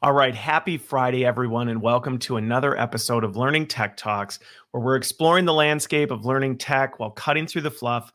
All right, happy Friday, everyone, and welcome to another episode of Learning Tech Talks, where we're exploring the landscape of learning tech while cutting through the fluff,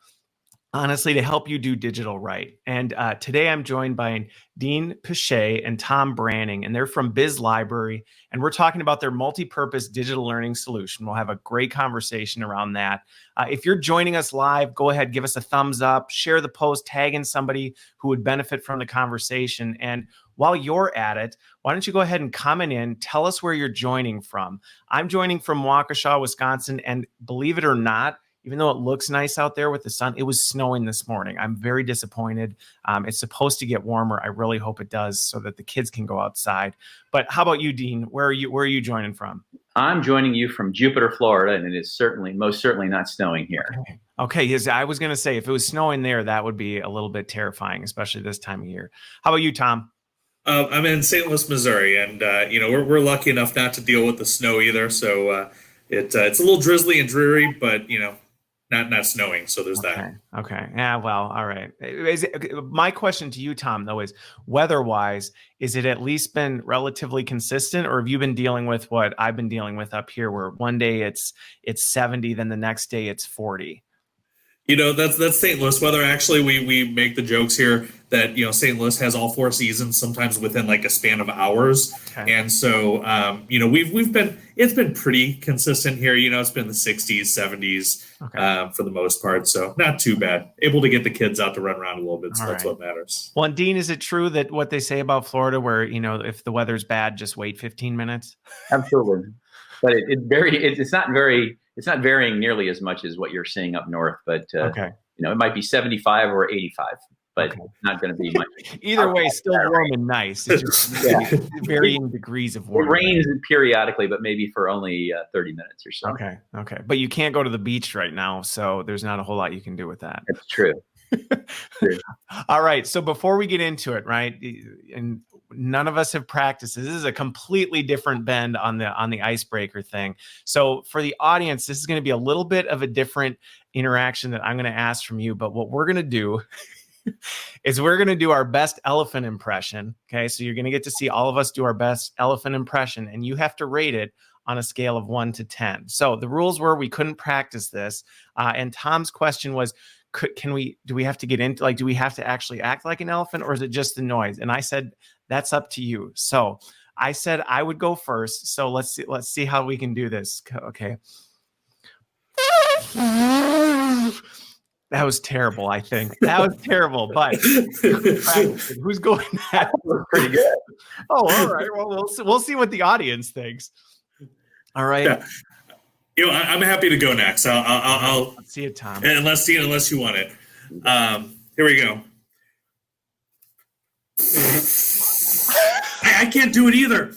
honestly, to help you do digital right. And today I'm joined by Dean Pichee and Tom Braning, and they're from Biz Library, and we're talking about their multi-purpose digital learning solution. We'll have a great conversation around that. If you're joining us live, go ahead, give us a thumbs up, share the post, tag in somebody who would benefit from the conversation. And while you're at it, why don't you go ahead and comment in, tell us where you're joining from. I'm joining from Waukesha, Wisconsin, and believe it or not, even though it looks nice out there with the sun, it was snowing this morning. I'm very disappointed. It's supposed to get warmer. I really hope it does so that the kids can go outside. But how about you, Dean? Where are you joining from? I'm joining you from Jupiter, Florida, and it is most certainly not snowing here. Okay, yes, I was going to say, if it was snowing there, that would be a little bit terrifying, especially this time of year. How about you, Tom? I'm in St. Louis, Missouri, and we're lucky enough not to deal with the snow either. So it's a little drizzly and dreary, but not snowing. So there's that. Okay. Yeah. Well. All right. My question to you, Tom, though, is weather-wise, is it at least been relatively consistent, or have you been dealing with what I've been dealing with up here, where one day it's 70, then the next day it's 40? That's St. Louis weather. Actually, we make the jokes here that St. Louis has all four seasons, sometimes within like a span of hours. Okay. And so it's been pretty consistent here. It's been the 60s, 70s for the most part. So not too bad. Able to get the kids out to run around a little bit. So that's what matters. Well, and Dean, is it true that what they say about Florida, where if the weather's bad, just wait 15 minutes? Absolutely, but it's not varying nearly as much as what you're seeing up north, but it might be 75 or 85, but not going to be much. Either way, still warm and nice. It's just varying degrees of warmth. It rains periodically, but maybe for only 30 minutes or so. Okay. But you can't go to the beach right now, so there's not a whole lot you can do with that. That's true. All right. So before we get into it, right, and none of us have practiced this. This is a completely different bend on the icebreaker thing. So for the audience, this is going to be a little bit of a different interaction that I'm going to ask from you. But what we're going to do is we're going to do our best elephant impression. Okay. So you're going to get to see all of us do our best elephant impression, and you have to rate it on a scale of 1 to 10. So the rules were we couldn't practice this. And Tom's question was, do we have to get into, do we have to actually act like an elephant, or is it just the noise? And I said, that's up to you. So I said I would go first. So let's see how we can do this. Okay. That was terrible. I think that was terrible, but who's going next? That was pretty good. Oh, all right. Well, we'll see what the audience thinks. All right. Yeah. I'm happy to go next. I'll Let's see it, Tom. Unless you want it. Here we go. I can't do it either.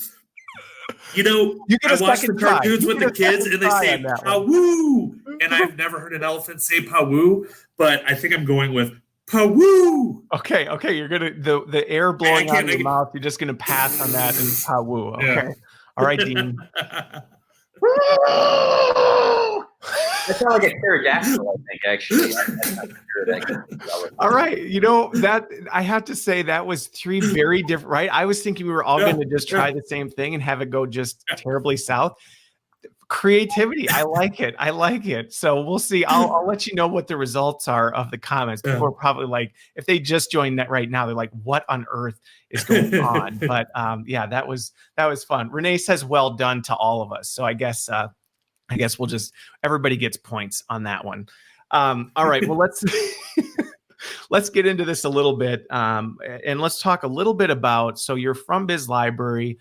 I watch the cartoons with the kids, and they say "pawoo," and I've never heard an elephant say "pawoo," but I think I'm going with "pawoo." Okay. You're gonna the air blowing out of your mouth. You're just gonna pass on that and "pawoo." Okay. Yeah. All right, Dean. That sounds like a pterodactyl, I think, actually. All right. That I have to say that was three very different, right? I was thinking we were all going to just try the same thing and have it go just terribly south. Creativity. I like it. So we'll see. I'll let you know what the results are of the comments. People are probably like, if they just joined that right now, they're like, what on earth is going on? But that was fun. Renee says, well done to all of us. So I guess we'll just, everybody gets points on that one. All right. Well, let's get into this a little bit. And let's talk a little bit about, so you're from Biz Library.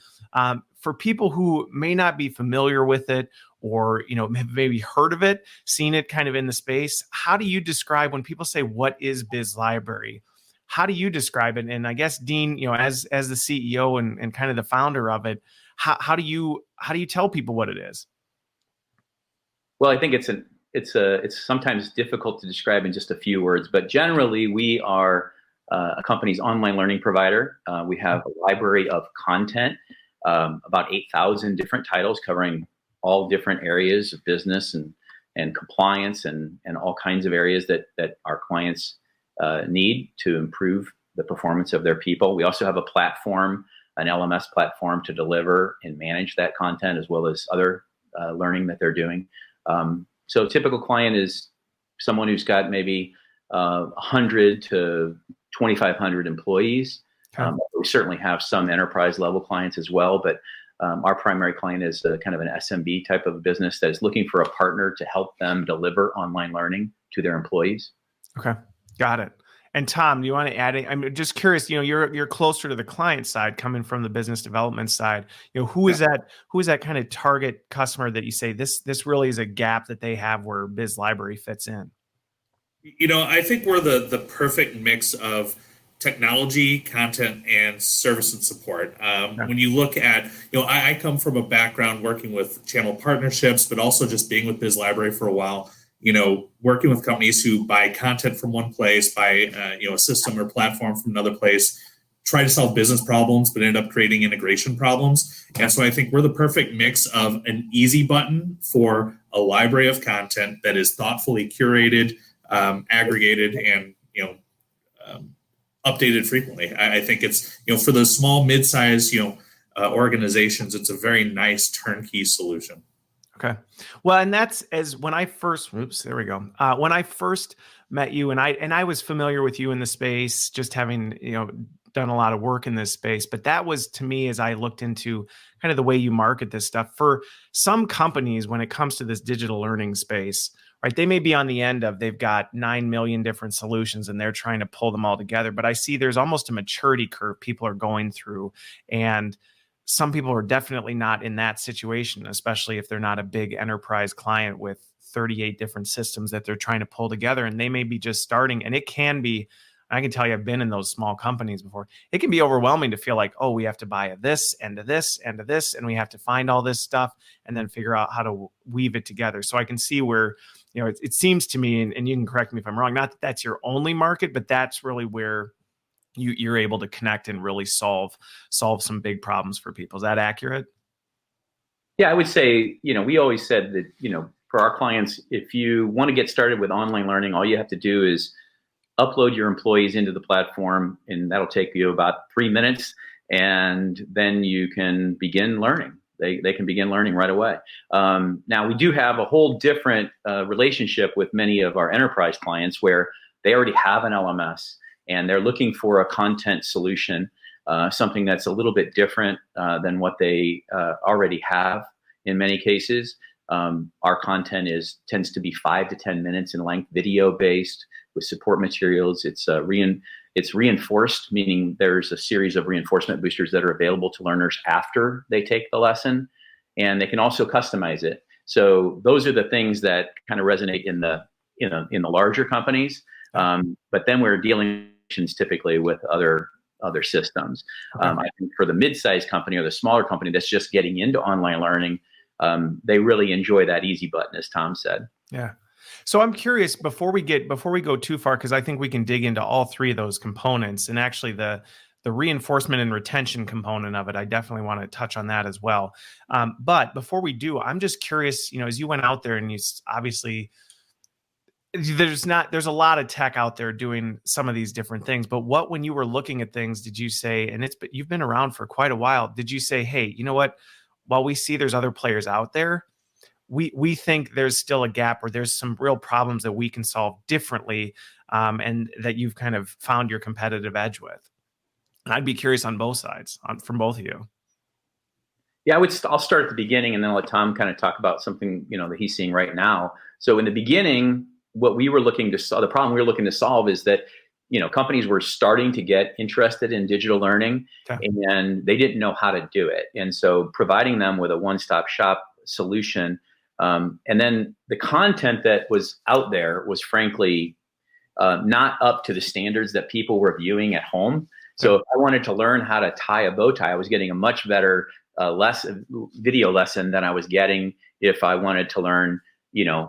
For people who may not be familiar with it, or have maybe heard of it, seen it kind of in the space, how do you describe, when people say, what is Biz Library? How do you describe it? And I guess, Dean, as the CEO and kind of the founder of it, how do you tell people what it is? Well, I think it's sometimes difficult to describe in just a few words, but generally we are a company's online learning provider. We have a library of content, about 8,000 different titles covering all different areas of business and compliance and all kinds of areas that our clients need to improve the performance of their people. We also have a platform an LMS platform to deliver and manage that content as well as other learning that they're doing. So a typical client is someone who's got maybe 100 to 2,500 employees. Okay. We certainly have some enterprise level clients as well, but our primary client is kind of an SMB type of business that is looking for a partner to help them deliver online learning to their employees. Okay, got it. And Tom, do you want to add? I'm just curious. You're closer to the client side, coming from the business development side. Who is that? Who is that kind of target customer that you say this really is a gap that they have where BizLibrary fits in? I think we're the perfect mix of technology, content, and service and support. When you look at, I come from a background working with channel partnerships, but also just being with BizLibrary for a while. Working with companies who buy content from one place, buy a system or platform from another place, try to solve business problems, but end up creating integration problems. And so I think we're the perfect mix of an easy button for a library of content that is thoughtfully curated, aggregated, and updated frequently. I think it's for those small, mid-sized organizations, it's a very nice turnkey solution. Okay. Well, and that's when I first, there we go. When I first met you, and I was familiar with you in the space, just having, done a lot of work in this space. But that was, to me, as I looked into kind of the way you market this stuff for some companies, when it comes to this digital learning space, right? They may be on the end of, they've got 9 million different solutions and they're trying to pull them all together. But I see there's almost a maturity curve people are going through, and some people are definitely not in that situation, especially if they're not a big enterprise client with 38 different systems that they're trying to pull together. And they may be just starting. And it can be, I can tell you, I've been in those small companies before. It can be overwhelming to feel like, oh, we have to buy this and this and this, and we have to find all this stuff and then figure out how to weave it together. So I can see where, it seems to me, and you can correct me if I'm wrong, not that that's your only market, but that's really where you're able to connect and really solve some big problems for people. Is that accurate? Yeah, I would say, we always said that, for our clients, if you want to get started with online learning, all you have to do is upload your employees into the platform, and that'll take you about 3 minutes. And then you can begin learning. They can begin learning right away. Now, we do have a whole different relationship with many of our enterprise clients where they already have an LMS and they're looking for a content solution, something that's a little bit different than what they already have in many cases. Our content tends to be 5 to 10 minutes in length, video-based with support materials. It's reinforced, meaning there's a series of reinforcement boosters that are available to learners after they take the lesson, and they can also customize it. So those are the things that kind of resonate in the larger companies. But then we're dealing typically with other systems. Okay. I think for the mid-sized company or the smaller company that's just getting into online learning, they really enjoy that easy button, as Tom said. Yeah. So I'm curious, before we go too far, because I think we can dig into all three of those components, and actually the reinforcement and retention component of it, I definitely want to touch on that as well. But before we do, I'm just curious, as you went out there, and you obviously, there's a lot of tech out there doing some of these different things, but when you were looking at things, did you say, and you've been around for quite a while, did you say, hey, you know what, while we see there's other players out there, we think there's still a gap, or there's some real problems that we can solve differently, and that you've kind of found your competitive edge with? And I'd be curious on both sides, from both of you. Yeah, I'll start at the beginning and then let Tom kind of talk about something that he's seeing right now. So in the beginning, what we were looking to solve, the problem we were looking to solve, is that companies were starting to get interested in digital learning, okay, and they didn't know how to do it. And so providing them with a one-stop shop solution. And then the content that was out there was frankly not up to the standards that people were viewing at home. So if I wanted to learn how to tie a bow tie, I was getting a much better video lesson than I was getting if I wanted to learn,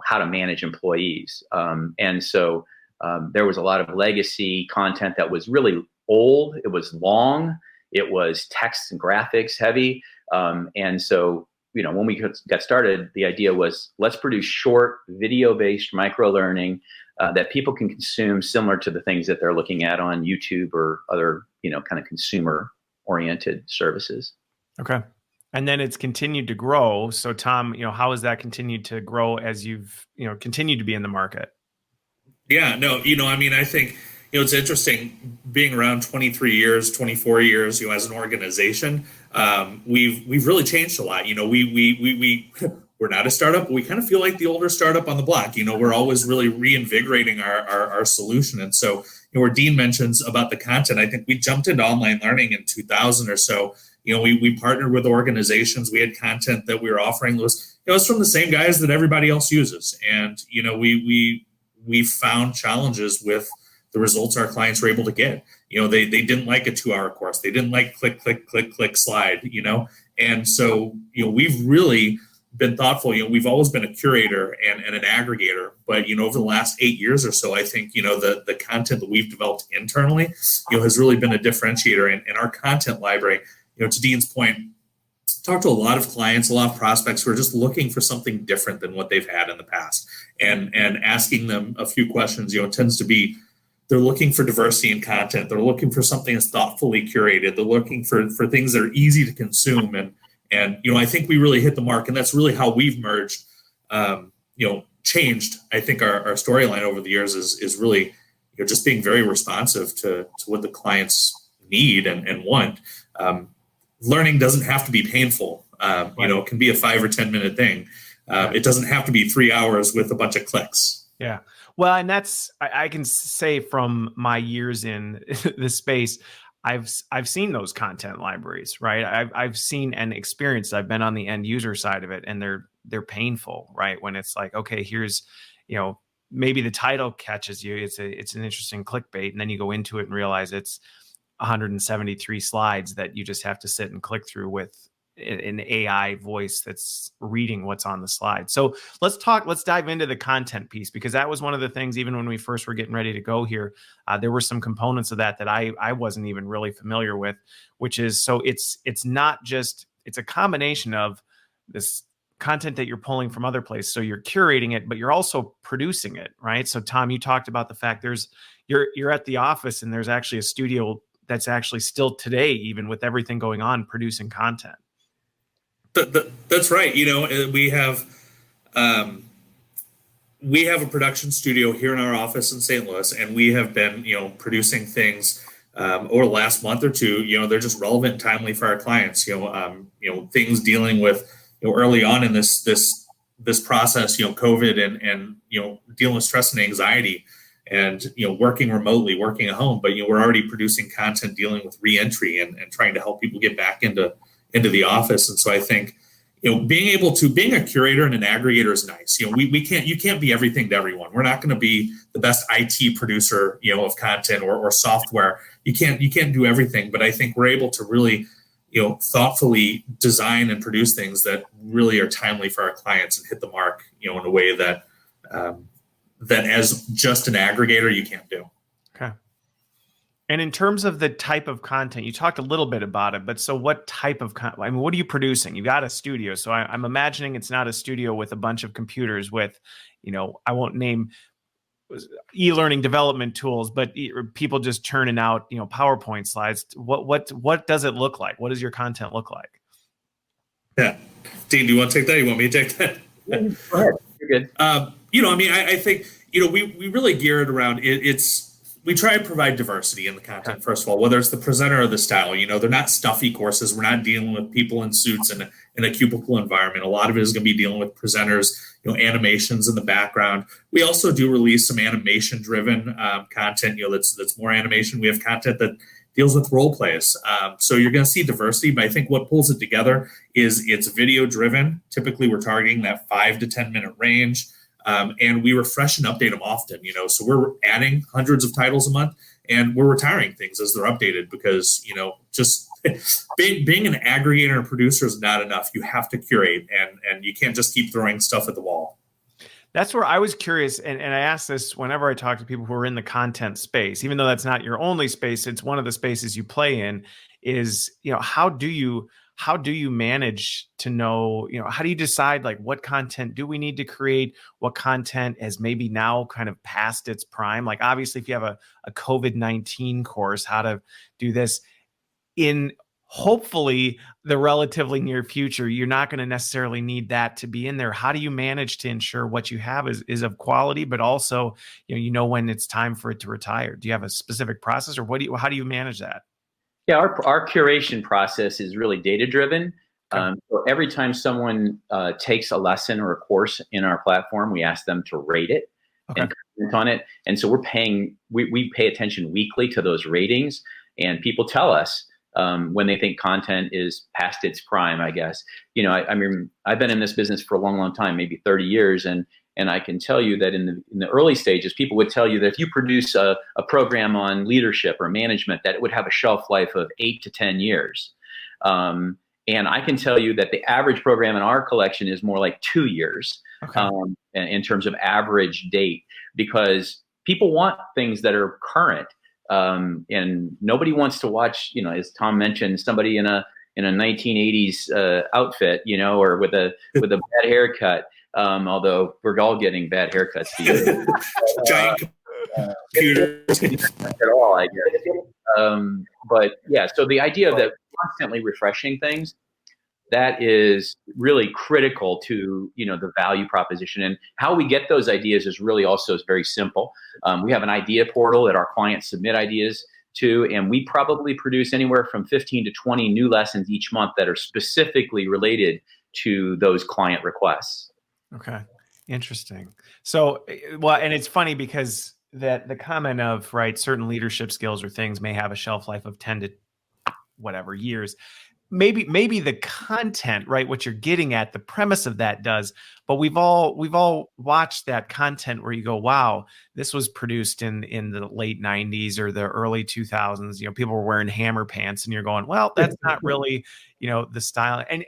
how to manage employees. And so there was a lot of legacy content that was really old. It was long. It was text and graphics heavy. And so when we got started, the idea was, let's produce short video-based micro-learning that people can consume, similar to the things that they're looking at on YouTube or other, kind of consumer oriented services. Okay. And then it's continued to grow. So Tom, how has that continued to grow as you've, continued to be in the market? Yeah, no, I think, it's interesting being around 23 years, 24 years, as an organization. We've really changed a lot. We're not a startup, but we kind of feel like the older startup on the block. We're always really reinvigorating our solution. And so, where Dean mentions about the content, I think we jumped into online learning in 2000 or so. We partnered with organizations. We had content that we were offering was, it's from the same guys that everybody else uses. And, we found challenges with the results our clients were able to get. They didn't like a 2-hour course. They didn't like click, click, click, click, slide, And so, we've really been thoughtful. We've always been a curator and an aggregator, but, over the last 8 years or so, I think, the content that we've developed internally, has really been a differentiator. And our content library, to Dean's point, talked to a lot of clients, a lot of prospects who are just looking for something different than what they've had in the past, and asking them a few questions, tends to be, they're looking for diversity in content. They're looking for something that's thoughtfully curated. They're looking for things that are easy to consume. And I think we really hit the mark, and that's really how we've merged, changed. I think our storyline over the years is really, just being very responsive to what the clients need and want. Learning doesn't have to be painful. It can be a 5 or 10 minute thing. It doesn't have to be 3 hours with a bunch of clicks. Yeah. Well, and that's, I can say from my years in the space, I've seen those content libraries, right? I've seen and experienced, I've been on the end user side of it, and they're painful, right? When it's like, okay, here's, maybe the title catches you. It's an interesting clickbait. And then you go into it and realize it's 173 slides that you just have to sit and click through with an AI voice that's reading what's on the slide. So let's dive into the content piece, because that was one of the things, even when we first were getting ready to go here, there were some components of that I wasn't even really familiar with, which is, so it's not just, it's a combination of this content that you're pulling from other places. So you're curating it, but you're also producing it, right? So Tom, you talked about the fact you're at the office, and there's actually a studio that's actually still today, even with everything going on, producing content. That's right. We have a production studio here in our office in St. Louis, and we have been, producing things over the last month or two. They're just relevant and timely for our clients. Things dealing with, early on in this process, COVID and dealing with stress and anxiety, and working remotely, working at home. But we're already producing content dealing with reentry and trying to help people get back into the office. And so I think being a curator and an aggregator is nice. You can't be everything to everyone. We're not going to be the best IT producer of content or software. You can't do everything. But I think we're able to really thoughtfully design and produce things that really are timely for our clients and hit the mark in a way that that as just an aggregator you can't do. Okay. And in terms of the type of content, you talked a little bit about it, but so what type of content? I mean, what are you producing? You got a studio. So I'm imagining it's not a studio with a bunch of computers with, I won't name e-learning development tools, but people just churning out, PowerPoint slides. What does it look like? What does your content look like? Yeah. Dean, do you want to take that? You want me to take that? Go ahead. You're good. I think, we really gear it around we try to provide diversity in the content, first of all, whether it's the presenter or the style. They're not stuffy courses. We're not dealing with people in suits in a cubicle environment. A lot of it is going to be dealing with presenters, animations in the background. We also do release some animation-driven content, that's more animation. We have content that deals with role plays. So you're going to see diversity, but I think what pulls it together is it's video-driven. Typically, we're targeting that 5 to 10 minute range. And we refresh and update them often, so we're adding hundreds of titles a month, and we're retiring things as they're updated, because, just being an aggregator and producer is not enough. You have to curate, and you can't just keep throwing stuff at the wall. That's where I was curious. And I ask this whenever I talk to people who are in the content space, even though that's not your only space, it's one of the spaces you play in, is, how do you manage to know, how do you decide, like, what content do we need to create? What content has maybe now kind of past its prime? Like, obviously, if you have a COVID-19 course, how to do this in hopefully the relatively near future, you're not going to necessarily need that to be in there. How do you manage to ensure what you have is of quality, but also, you know when it's time for it to retire? Do you have a specific process, or how do you manage that? Yeah, our curation process is really data driven. Okay. So every time someone takes a lesson or a course in our platform, we ask them to rate it Okay. and comment on it. And so we pay attention weekly to those ratings, and people tell us when they think content is past its prime, I guess. I mean, I've been in this business for a long, long time, maybe 30 years. And I can tell you that in the early stages, people would tell you that if you produce a program on leadership or management, that it would have a shelf life of 8 to 10 years. And I can tell you that the average program in our collection is more like 2 years. Okay. In terms of average date, because people want things that are current. And nobody wants to watch, as Tom mentioned, somebody in a 1980s outfit, or with a bad haircut. Although we're all getting bad haircuts these days. Giant computers at all, I guess. But yeah, so the idea of that constantly refreshing things, that is really critical to the value proposition. And how we get those ideas is really also very simple. We have an idea portal that our clients submit ideas to, and we probably produce anywhere from 15 to 20 new lessons each month that are specifically related to those client requests. Okay, interesting. So, well, and it's funny because the comment of certain leadership skills or things may have a shelf life of 10 to whatever years. Maybe the content, what you're getting at, the premise of that does, but we've all watched that content where you go, wow, this was produced in the late 90s or the early 2000s. People were wearing hammer pants, and you're going, well, that's not really, the style. And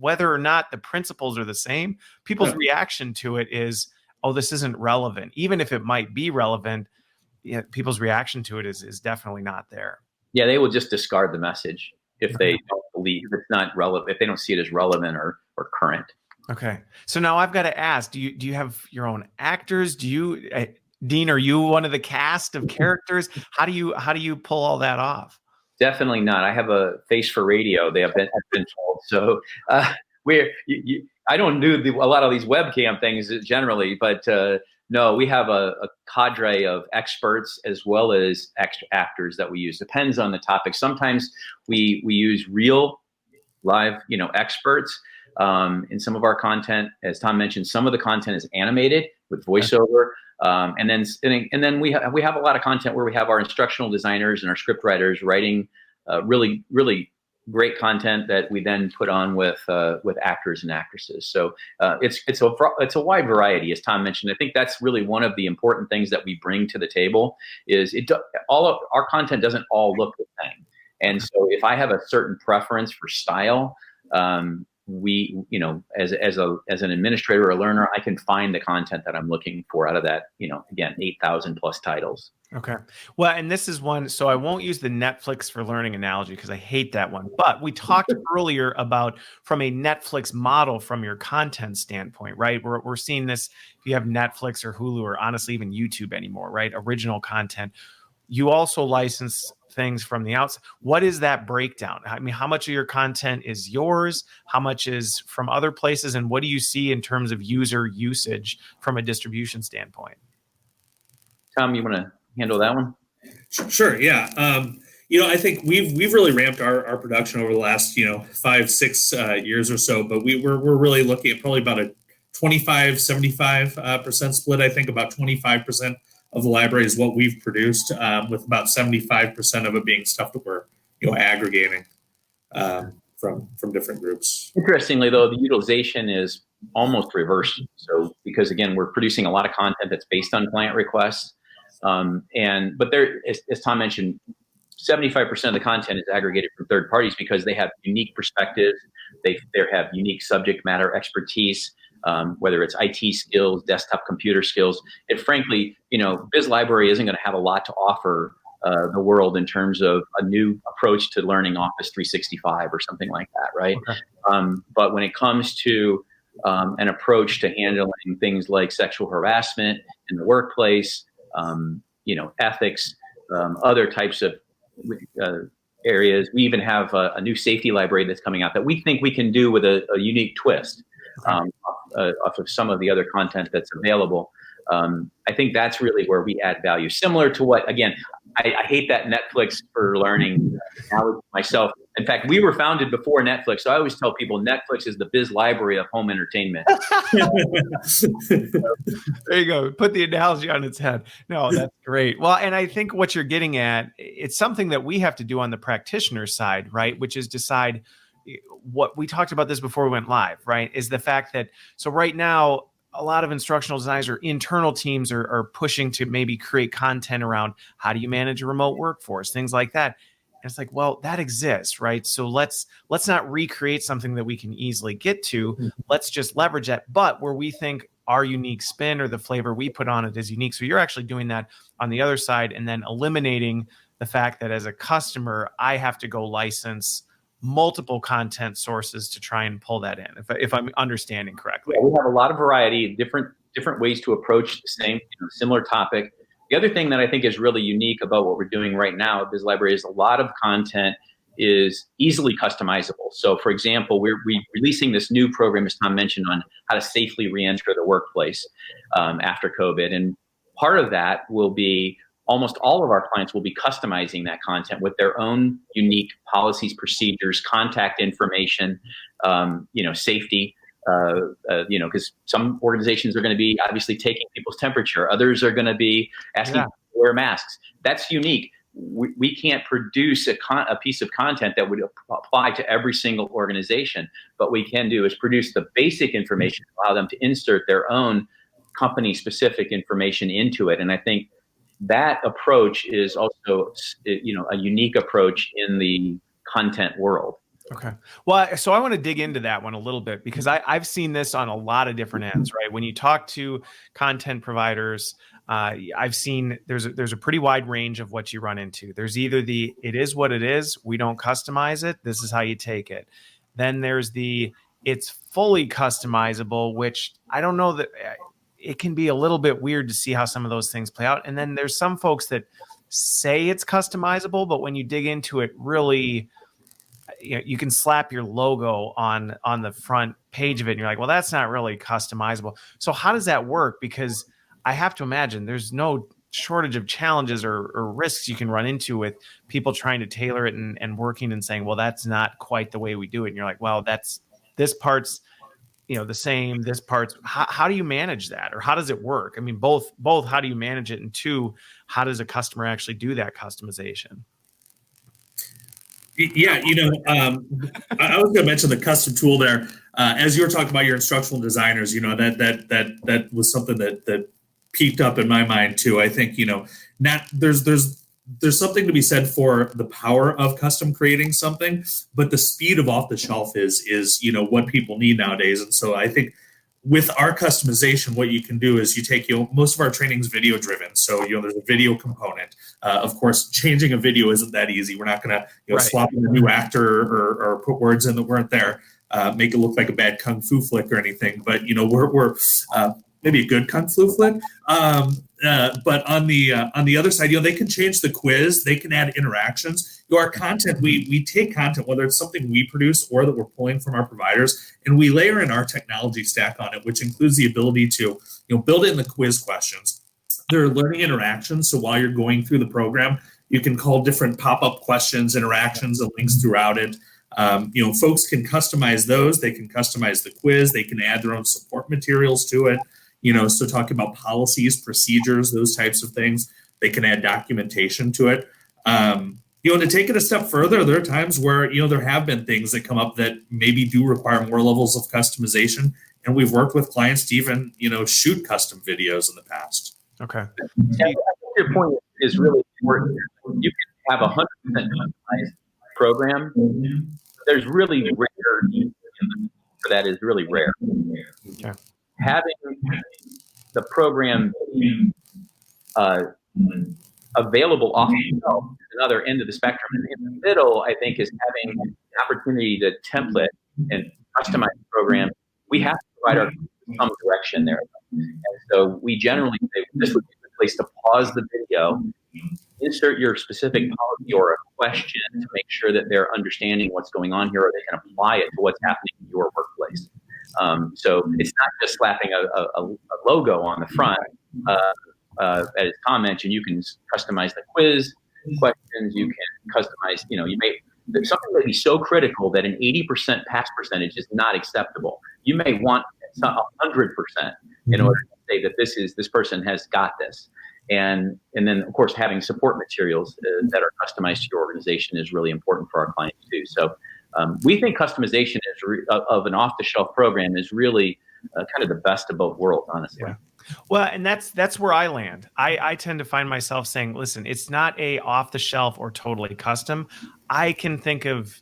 whether or not the principles are the same, people's reaction to it is, oh, this isn't relevant. Even if it might be relevant, people's reaction to it is definitely not there. Yeah, they will just discard the message if they don't believe it's not relevant, if they don't see it as relevant or current. Okay. So now I've got to ask, do you have your own actors? Do you, Dean, are you one of the cast of characters? How do you pull all that off? Definitely not. I have a face for radio. I've been told. So I don't do a lot of these webcam things generally, but no, we have a cadre of experts as well as extra actors that we use. Depends on the topic. Sometimes we use real live, experts in some of our content. As Tom mentioned, some of the content is animated with voiceover. And then we have a lot of content where we have our instructional designers and our script writers writing really, really great content that we then put on with actors and actresses. So it's a wide variety, as Tom mentioned. I think that's really one of the important things that we bring to the table is all of our content doesn't all look the same. And so if I have a certain preference for style, we, as an administrator or a learner, I can find the content that I'm looking for out of that, again, 8,000 plus titles. Okay. Well, and this is one, so I won't use the Netflix for learning analogy because I hate that one. But we talked earlier about from a Netflix model from your content standpoint, right? We're seeing this if you have Netflix or Hulu or honestly even YouTube anymore, right? Original content. You also license things from the outside. What is that breakdown? I mean, how much of your content is yours? How much is from other places? And what do you see in terms of user usage from a distribution standpoint? Tom, you want to handle that one? Sure. Yeah. I think we've really ramped our production over the last 5-6 years or so, but we're really looking at probably about a 25-75% split. I think about 25% of the library is what we've produced, with about 75% of it being stuff that we're aggregating from different groups. Interestingly, though, the utilization is almost reversed. So because again, we're producing a lot of content that's based on client requests. But there, as Tom mentioned, 75% of the content is aggregated from third parties because they have unique perspectives. They have unique subject matter expertise, whether it's IT skills, desktop computer skills. And frankly, BizLibrary isn't going to have a lot to offer the world in terms of a new approach to learning Office 365 or something like that, right? Okay. But when it comes to an approach to handling things like sexual harassment in the workplace, ethics, other types of areas. We even have a new safety library that's coming out that we think we can do with a unique twist off of some of the other content that's available. I think that's really where we add value. Similar to what, again, I hate that Netflix for learning now myself. In fact, we were founded before Netflix. So I always tell people Netflix is the Biz Library of home entertainment. There you go. Put the analogy on its head. No, that's great. Well, and I think what you're getting at, it's something that we have to do on the practitioner side, right? Which is decide what we talked about this before we went live, right? Is the fact that, so right now, a lot of instructional designers or internal teams are pushing to maybe create content around how do you manage a remote workforce, things like that. And it's like, well, that exists, right? So let's not recreate something that we can easily get to. Let's just leverage that. But where we think our unique spin or the flavor we put on it is unique. So you're actually doing that on the other side and then eliminating the fact that as a customer, I have to go license multiple content sources to try and pull that in, if I'm understanding correctly. Yeah, we have a lot of variety, different ways to approach the same, similar topic. The other thing that I think is really unique about what we're doing right now at BizLibrary is a lot of content is easily customizable. So for example, we're releasing this new program, as Tom mentioned, on how to safely re-enter the workplace after COVID. And part of that will be almost all of our clients will be customizing that content with their own unique policies, procedures, contact information, safety, because some organizations are going to be obviously taking people's temperature. Others are going to be asking people to wear masks. That's unique. We can't produce a piece of content that would apply to every single organization. What we can do is produce the basic information, allow them to insert their own company-specific information into it. And I think that approach is also, a unique approach in the content world. Okay. Well, so I want to dig into that one a little bit because I've seen this on a lot of different ends, right? When you talk to content providers, I've seen there's a pretty wide range of what you run into. There's either it is what it is, we don't customize it, this is how you take it. Then there's it's fully customizable, which I don't know that it can be a little bit weird to see how some of those things play out. And then there's some folks that say it's customizable, but when you dig into it, really, you can slap your logo on the front page of it and you're like, well, that's not really customizable. So how does that work? Because I have to imagine there's no shortage of challenges or risks you can run into with people trying to tailor it and working and saying, well, that's not quite the way we do it. And you're like, well, this part's the same, this part's, how do you manage that? Or how does it work? I mean, both, how do you manage it? And two, how does a customer actually do that customization? Yeah, I was going to mention the custom tool there. As you were talking about your instructional designers, that was something that peaked up in my mind too. I think, there's something to be said for the power of custom creating something, but the speed of off the shelf is what people need nowadays. And so I think with our customization, what you can do is you take, most of our training is video driven. So, there's a video component. Of course, changing a video isn't that easy. We're not going to swap in a new actor or put words in that weren't there, make it look like a bad Kung Fu flick or anything. But, we're maybe a good Kung Fu flick. But on the other side, they can change the quiz. They can add interactions. Our content, we take content, whether it's something we produce or that we're pulling from our providers, and we layer in our technology stack on it, which includes the ability to build in the quiz questions. There are learning interactions. So while you're going through the program, you can call different pop-up questions, interactions, and links throughout it. Folks can customize those. They can customize the quiz. They can add their own support materials to it. So talking about policies, procedures, those types of things, they can add documentation to it. To take it a step further, there are times where, there have been things that come up that maybe do require more levels of customization. And we've worked with clients to even, shoot custom videos in the past. Okay. Yeah, I think your point is really important. You can have 100% customized program. There's really rare, that is really rare. Yeah. Having the program available off the shelf is another end of the spectrum. And in the middle, I think, is having the opportunity to template and customize the program. We have to provide our some direction there. And so we generally say this would be the place to pause the video insert your specific policy or a question to make sure that they're understanding what's going on here, or they can apply it to what's happening in your workplace. So it's not just slapping a logo on the front. As Tom mentioned, you can customize the quiz questions. You can customize, something may be so critical that an 80% pass percentage is not acceptable. You may want 100% in order to say that this person has got this. And then, of course, having support materials that are customized to your organization is really important for our clients too. So we think customization of an off-the-shelf program is really kind of the best of both worlds, honestly. Yeah. Well, and that's where I land. I tend to find myself saying, listen, it's not a off-the-shelf or totally custom. I can think of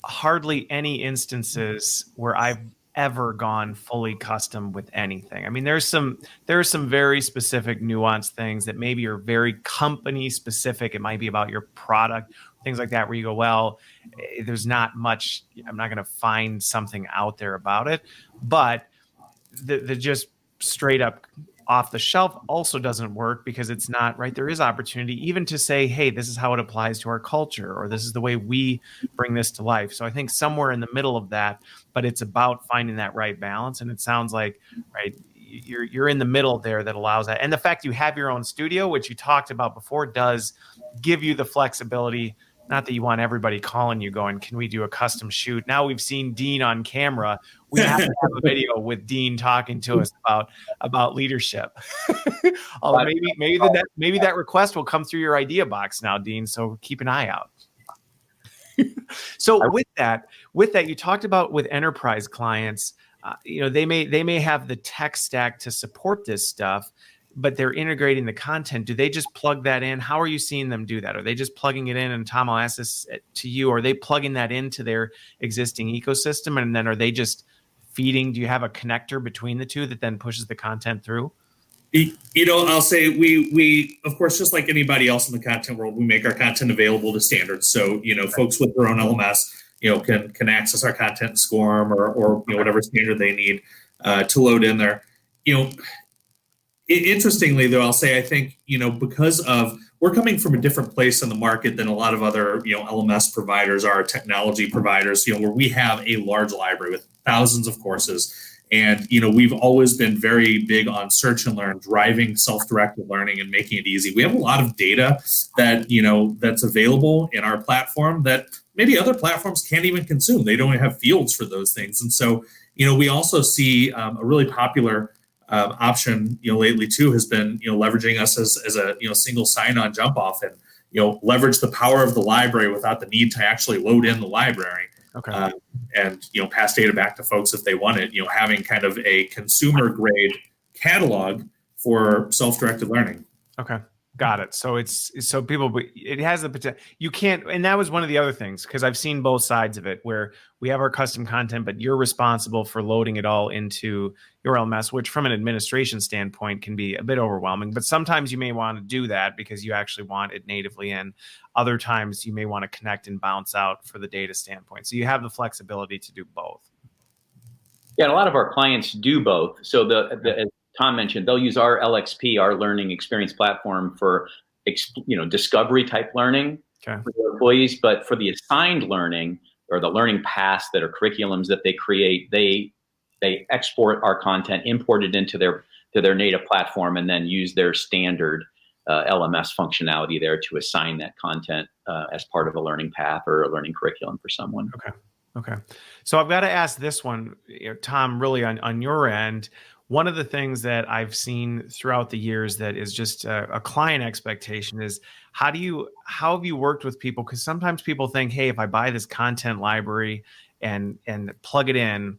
hardly any instances where I've ever gone fully custom with anything. I mean, there are some very specific nuanced things that maybe are very company specific. It might be about your product, things like that, where you go, well, there's not much, I'm not going to find something out there about it. But the just straight up off the shelf also doesn't work, because it's not right. There is opportunity even to say, hey, this is how it applies to our culture, or this is the way we bring this to life. So I think somewhere in the middle of that, but it's about finding that right balance. And it sounds like, right, you're in the middle there that allows that. And the fact you have your own studio, which you talked about before, does give you the flexibility. Not that you want everybody calling you going, can we do a custom shoot? Now we've seen Dean on camera. We have to have a video with Dean talking to us about leadership. Although maybe that request will come through your idea box now, Dean. So keep an eye out. So with that, you talked about with enterprise clients, they may have the tech stack to support this stuff, but they're integrating the content. Do they just plug that in? How are you seeing them do that? Are they just plugging it in? And Tom, I'll ask this to you. Are they plugging that into their existing ecosystem? And then are they just feeding? Do you have a connector between the two that then pushes the content through? I'll say we of course, just like anybody else in the content world, we make our content available to standards. So, folks with their own LMS, can access our content in SCORM or whatever standard they need to load in there. Interestingly, though, I'll say I think, because we're coming from a different place in the market than a lot of other, LMS providers are, technology providers, where we have a large library with thousands of courses. And, we've always been very big on search and learn, driving self-directed learning and making it easy. We have a lot of data that, that's available in our platform that maybe other platforms can't even consume. They don't have fields for those things. And so, we also see a really popular option, lately too, has been, leveraging us as a, single sign-on jump off and, leverage the power of the library without the need to actually load in the library. Okay. And, pass data back to folks if they want it, having kind of a consumer grade catalog for self-directed learning. Okay. Got it. So it has the potential. You can't, and that was one of the other things, because I've seen both sides of it, where we have our custom content, but you're responsible for loading it all into your LMS, which from an administration standpoint can be a bit overwhelming. But sometimes you may want to do that because you actually want it natively in. Other times you may want to connect and bounce out for the data standpoint. So you have the flexibility to do both. Yeah, and a lot of our clients do both. So as Tom mentioned, they'll use our LXP, our learning experience platform, for discovery type learning for their employees. But for the assigned learning or the learning paths that are curriculums that they create, they export our content, import it into their native platform, and then use their standard LMS functionality there to assign that content as part of a learning path or a learning curriculum for someone. Okay. So I've got to ask this one, Tom, really on your end. One of the things that I've seen throughout the years that is just a client expectation is how have you worked with people? Because sometimes people think, hey, if I buy this content library and plug it in,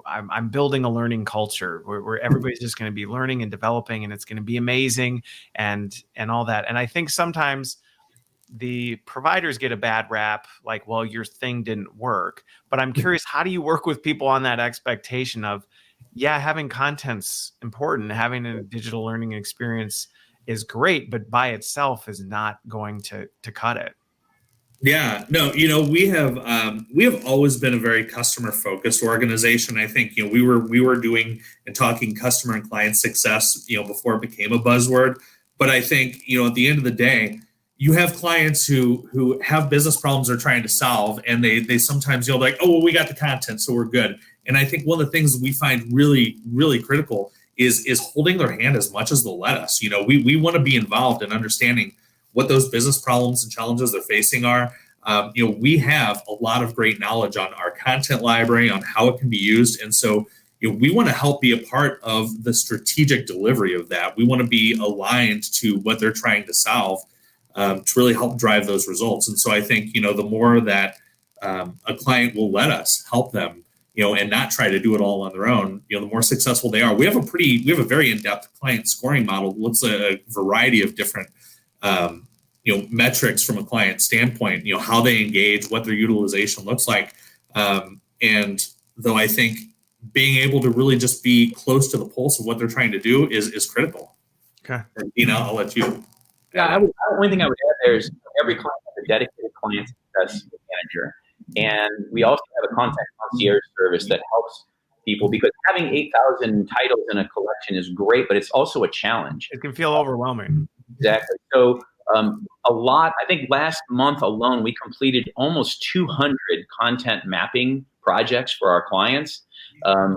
I'm building a learning culture where everybody's just going to be learning and developing, and it's going to be amazing and all that. And I think sometimes the providers get a bad rap, like, well, your thing didn't work. But I'm curious, how do you work with people on that expectation of, yeah, having content's important, having a digital learning experience is great, but by itself is not going to cut it? Yeah, no, we have always been a very customer focused organization. I think, we were doing and talking customer and client success, before it became a buzzword. But I think, at the end of the day, you have clients who have business problems they're trying to solve, and they sometimes like, oh, well, we got the content, so we're good. And I think one of the things we find really, really critical is holding their hand as much as they'll let us. We want to be involved in understanding what those business problems and challenges they're facing are. We have a lot of great knowledge on our content library, on how it can be used. And so we want to help be a part of the strategic delivery of that. We want to be aligned to what they're trying to solve to really help drive those results. And so I think, the more that a client will let us help them, and not try to do it all on their own, the more successful they are. We have a very in-depth client scoring model that looks at a variety of different metrics from a client standpoint, how they engage, what their utilization looks like. And though I think being able to really just be close to the pulse of what they're trying to do is critical. Okay. And, I'll let you. Yeah, one thing I would add there is every client has a dedicated client success manager. And we also have a content concierge service that helps people, because having 8,000 titles in a collection is great, but it's also a challenge. It can feel overwhelming. Exactly. So I think last month alone, we completed almost 200 content mapping projects for our clients,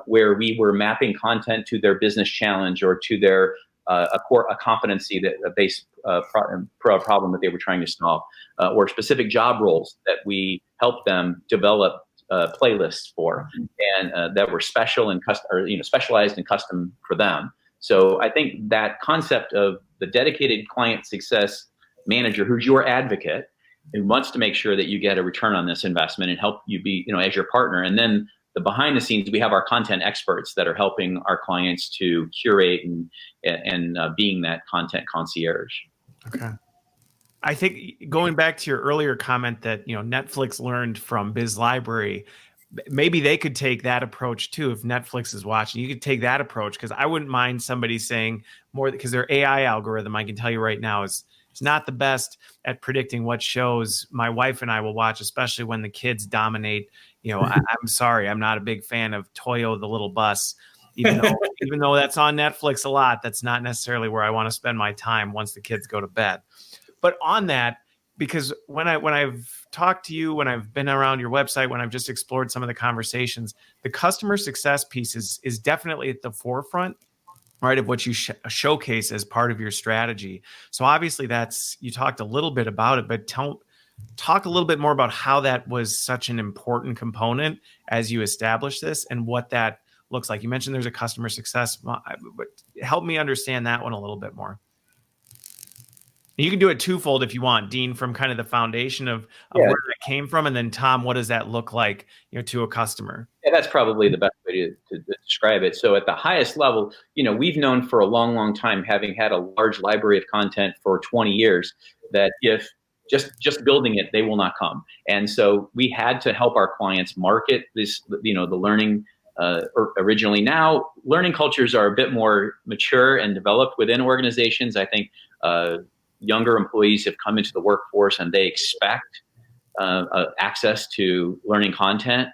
where we were mapping content to their business challenge or to their a competency, that a base problem that they were trying to solve, or specific job roles that we helped them develop playlists for, and that were special and specialized and custom for them. So I think that concept of the dedicated client success manager, who's your advocate, who wants to make sure that you get a return on this investment and help you be, as your partner. And then the behind the scenes, we have our content experts that are helping our clients to curate and being that content concierge. Okay. I think going back to your earlier comment that, Netflix learned from BizLibrary, maybe they could take that approach too. If Netflix is watching, you could take that approach, because I wouldn't mind somebody saying more, because their AI algorithm, I can tell you right now, is it's not the best at predicting what shows my wife and I will watch, especially when the kids dominate. I'm sorry, I'm not a big fan of Toyo the Little Bus, even though that's on Netflix a lot. That's not necessarily where I want to spend my time once the kids go to bed. But on that, because when I've talked to you, when I've been around your website, when I've just explored some of the conversations, the customer success piece is definitely at the forefront, right, of what you showcase as part of your strategy. So obviously you talked a little bit about it, but talk a little bit more about how that was such an important component as you established this and what that looks like. You mentioned there's a customer success, but help me understand that one a little bit more. And you can do it twofold if you want, Dean, from kind of the foundation of where that came from, and then Tom, what does that look like, to a customer? Yeah, that's probably the best way to describe it. So at the highest level, we've known for a long, long time, having had a large library of content for 20 years, that if just building it, they will not come. And so we had to help our clients market this, the learning originally. Now, learning cultures are a bit more mature and developed within organizations. I think younger employees have come into the workforce and they expect access to learning content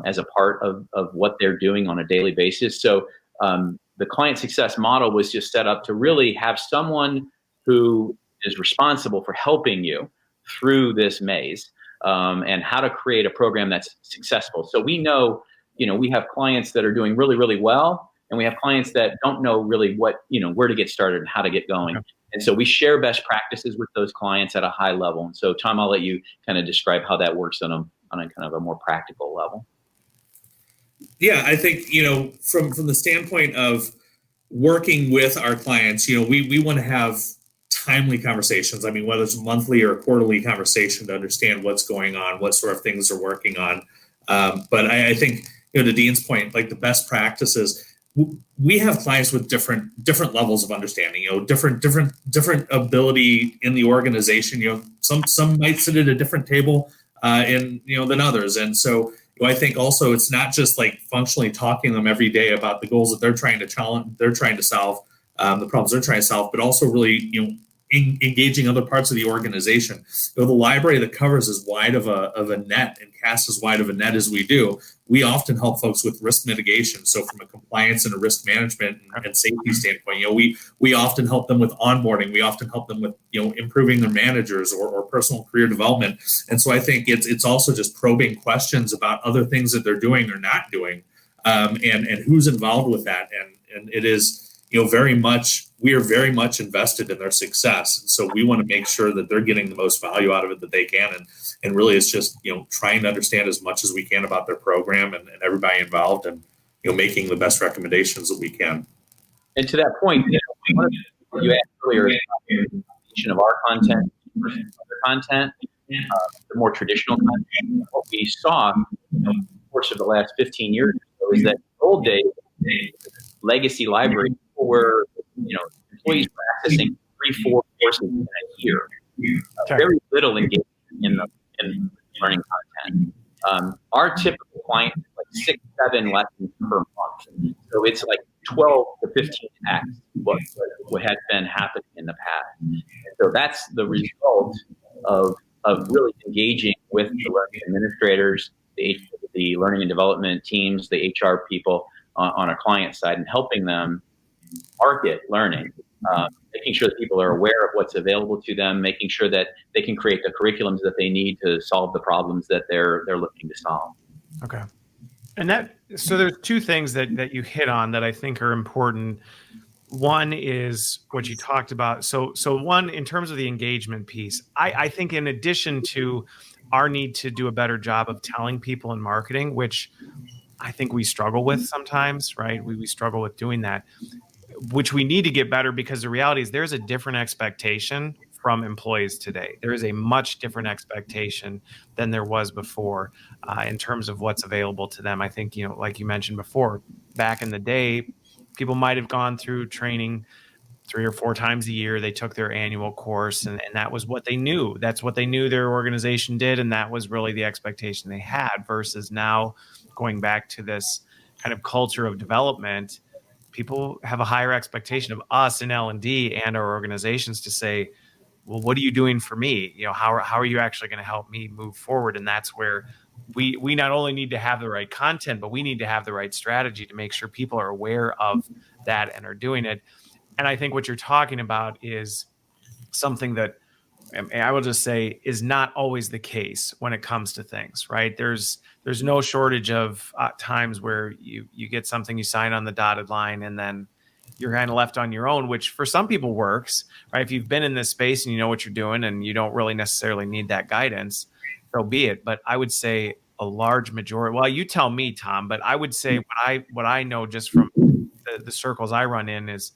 as a part of what they're doing on a daily basis. So the client success model was just set up to really have someone who is responsible for helping you through this maze and how to create a program that's successful. So we know, we have clients that are doing really, really well, and we have clients that don't know really what, where to get started and how to get going. Okay. And so we share best practices with those clients at a high level. And so Tom, I'll let you kind of describe how that works on a kind of a more practical level. Yeah, I think, from the standpoint of working with our clients, we want to have timely conversations. I mean, whether it's a monthly or a quarterly conversation to understand what's going on, what sort of things they're working on. But I think, to Dean's point, like the best practices, we have clients with different levels of understanding, different ability in the organization. Some might sit at a different table than others. And so I think also it's not just like functionally talking to them every day about the goals that they're trying to solve, the problems they're trying to solve, but also really, engaging other parts of the organization. The library that covers as wide of a net and casts as wide of a net as we do, we often help folks with risk mitigation. So from a compliance and a risk management and safety standpoint, we often help them with onboarding. We often help them with improving their managers or personal career development. And so I think it's also just probing questions about other things that they're doing or not doing, and who's involved with that. And it is, we are very much invested in their success. And so we want to make sure that they're getting the most value out of it that they can. And really it's just, trying to understand as much as we can about their program and everybody involved, and, making the best recommendations that we can. And to that point, one of the you asked earlier is about the implementation of our content versus other content, the more traditional content. What we saw in the course of the last 15 years is that in the old days, legacy library, people were, employees were accessing 3-4 courses in a year. Very little engagement in learning content. Our typical client is like 6-7 lessons per month. So it's like 12 to 15x what had been happening in the past. And so that's the result of really engaging with the learning administrators, the learning and development teams, the HR people on a client side, and helping them market learning, making sure that people are aware of what's available to them, making sure that they can create the curriculums that they need to solve the problems that they're looking to solve. Okay. And so there's two things that you hit on that I think are important. One is what you talked about. So one, in terms of the engagement piece, I think in addition to our need to do a better job of telling people in marketing, which I think we struggle with sometimes, right? We struggle with doing that, which we need to get better, because the reality is there's a different expectation from employees today. There is a much different expectation than there was before in terms of what's available to them. I think, like you mentioned before, back in the day, people might have gone through training 3 or 4 times a year. They took their annual course, and that was what they knew. That's what they knew their organization did, and that was really the expectation they had, versus now going back to this kind of culture of development. People have a higher expectation of us in L&D and our organizations to say, well, what are you doing for me? How are you actually going to help me move forward? And that's where we not only need to have the right content, but we need to have the right strategy to make sure people are aware of that and are doing it. And I think what you're talking about is something that I will just say is not always the case when it comes to things, right? There's no shortage of times where you get something, you sign on the dotted line, and then you're kind of left on your own, which for some people works, right? If you've been in this space and you know what you're doing and you don't really necessarily need that guidance, so be it. But I would say a large majority, well, you tell me, Tom, but I would say what I know just from the circles I run in is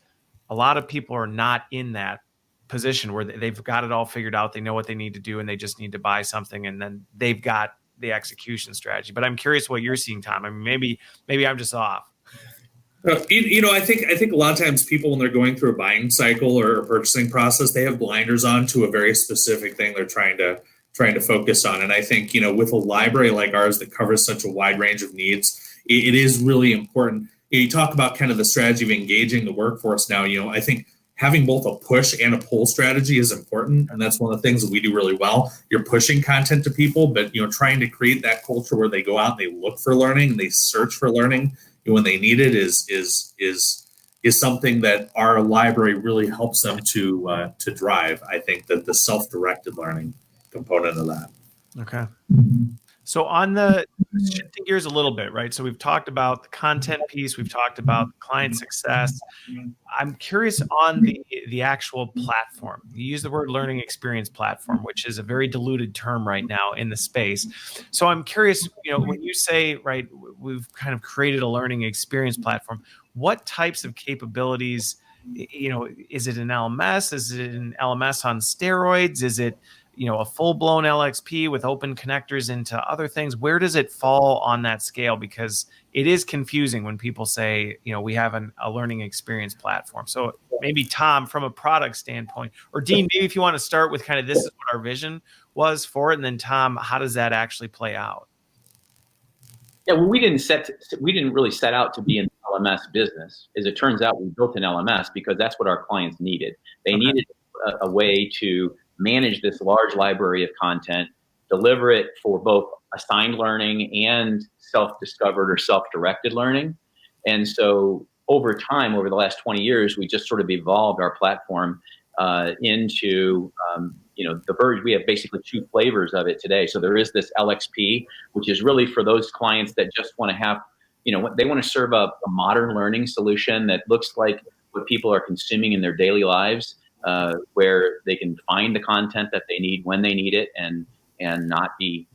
a lot of people are not in that position where they've got it all figured out. They know what they need to do, and they just need to buy something, and then they've got the execution strategy. But I'm curious what you're seeing, Tom. I mean, maybe I'm just off. I think a lot of times people, when they're going through a buying cycle or a purchasing process, they have blinders on to a very specific thing they're trying to focus on. And I think, with a library like ours that covers such a wide range of needs, it is really important. You talk about kind of the strategy of engaging the workforce now. I think having both a push and a pull strategy is important. And that's one of the things that we do really well. You're pushing content to people, but, trying to create that culture where they go out and they look for learning and they search for learning when they need it is something that our library really helps them to drive. I think that the self-directed learning component of that. Okay. So on the shifting gears a little bit, right? So we've talked about the content piece, we've talked about client success. I'm curious on the actual platform. You use the word learning experience platform, which is a very diluted term right now in the space. So I'm curious, when you say, right, we've kind of created a learning experience platform, what types of capabilities, is it an LMS? Is it an LMS on steroids? Is it a full-blown LXP with open connectors into other things? Where does it fall on that scale? Because it is confusing when people say, we have a learning experience platform. So maybe Tom, from a product standpoint, or Dean, maybe if you want to start with kind of this is what our vision was for it, and then Tom, how does that actually play out? Yeah, well, we didn't really set out to be an LMS business. As it turns out, we built an LMS because that's what our clients needed. They needed a way to manage this large library of content, deliver it for both assigned learning and self-discovered or self-directed learning. And so over time, over the last 20 years, we just sort of evolved our platform into, the version. We have basically two flavors of it today. So there is this LXP, which is really for those clients that just want to have, they want to serve a modern learning solution that looks like what people are consuming in their daily lives, where they can find the content that they need when they need it, and not be,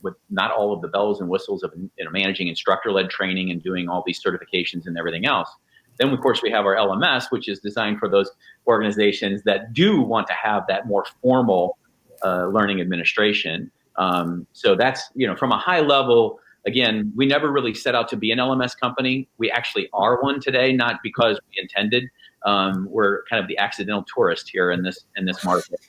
with not all of the bells and whistles of managing instructor-led training and doing all these certifications and everything else. Then, of course, we have our LMS, which is designed for those organizations that do want to have that more formal learning administration. So that's, from a high level, again, we never really set out to be an LMS company. We actually are one today, not because we intended. We're kind of the accidental tourist here in this market.